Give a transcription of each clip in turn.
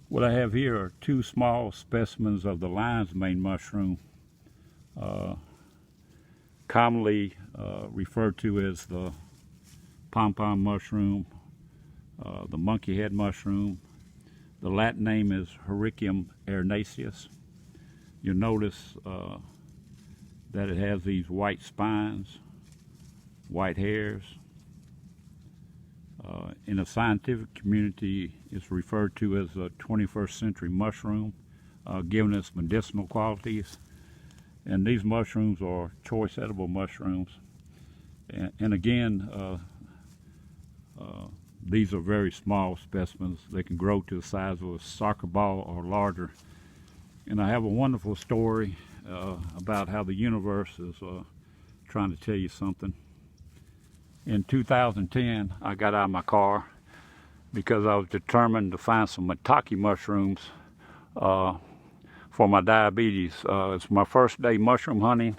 What I have here are two small specimens of the lion's mane mushroom, commonly referred to as the pom-pom mushroom, the monkey head mushroom. The Latin name is Hericium erinaceus. You'll notice that it has these white spines, white hairs. In the scientific community, it's referred to as a 21st century mushroom, giving its medicinal qualities. And these mushrooms are choice edible mushrooms. And again, these are very small specimens. They can grow to the size of a soccer ball or larger. And I have a wonderful story about how the universe is trying to tell you something. In 2010, I got out of my car because I was determined to find some maitake mushrooms for my diabetes. It's my first day mushroom hunting.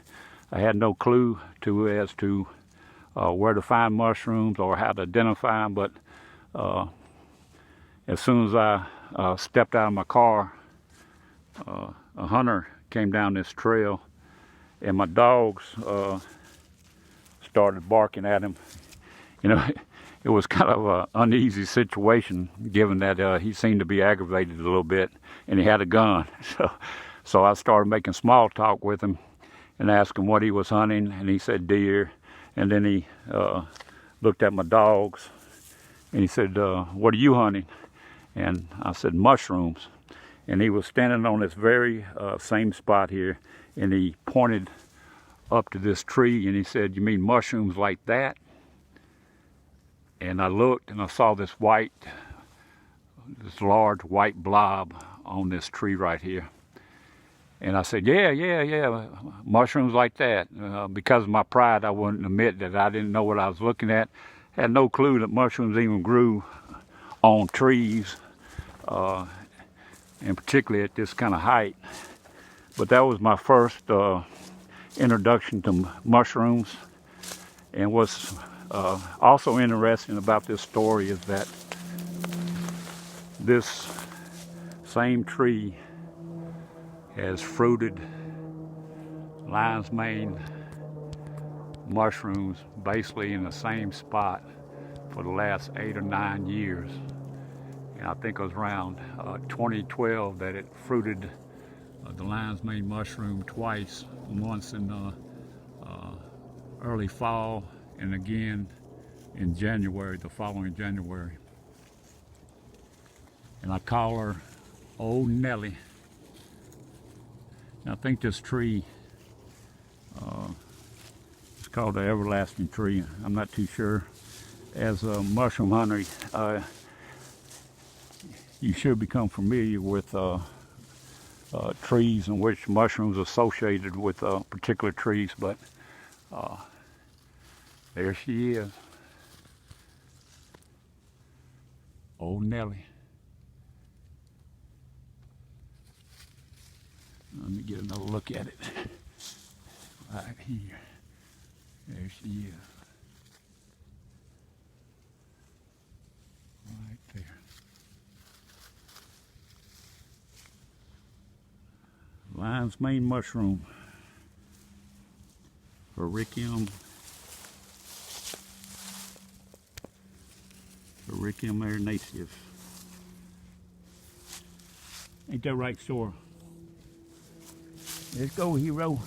I had no clue as to where to find mushrooms or how to identify them, but as soon as I stepped out of my car, a hunter came down this trail, and my dogs started barking at him. You know, it was kind of an uneasy situation, given that he seemed to be aggravated a little bit, and he had a gun. So I started making small talk with him and asked him what he was hunting, and he said deer. And then he looked at my dogs, and he said, "What are you hunting?" And I said, "Mushrooms." And he was standing on this very same spot here, and he pointed up to this tree, and he said, "You mean mushrooms like that?" And I looked, and I saw this large white blob on this tree right here. And I said, yeah, mushrooms like that. Because of my pride, I wouldn't admit that I didn't know what I was looking at. Had no clue that mushrooms even grew on trees, and particularly at this kind of height. But that was my first introduction to mushrooms. And what's also interesting about this story is that this same tree has fruited lion's mane mushrooms basically in the same spot for the last 8 or 9 years. And I think it was around 2012 that it fruited the lion's mane mushroom twice, once in early fall and again in January, the following January. And I call her Old Nelly. And I think this tree is called the everlasting tree. I'm not too sure. As a mushroom hunter, you should become familiar with trees in which mushrooms are associated with particular trees, but there she is, Old Nelly. Let me get another look at it. Right here. There she is. Right there. Lion's mane mushroom. Hericium erinaceus. Ain't that right, Sora? Let's go, hero.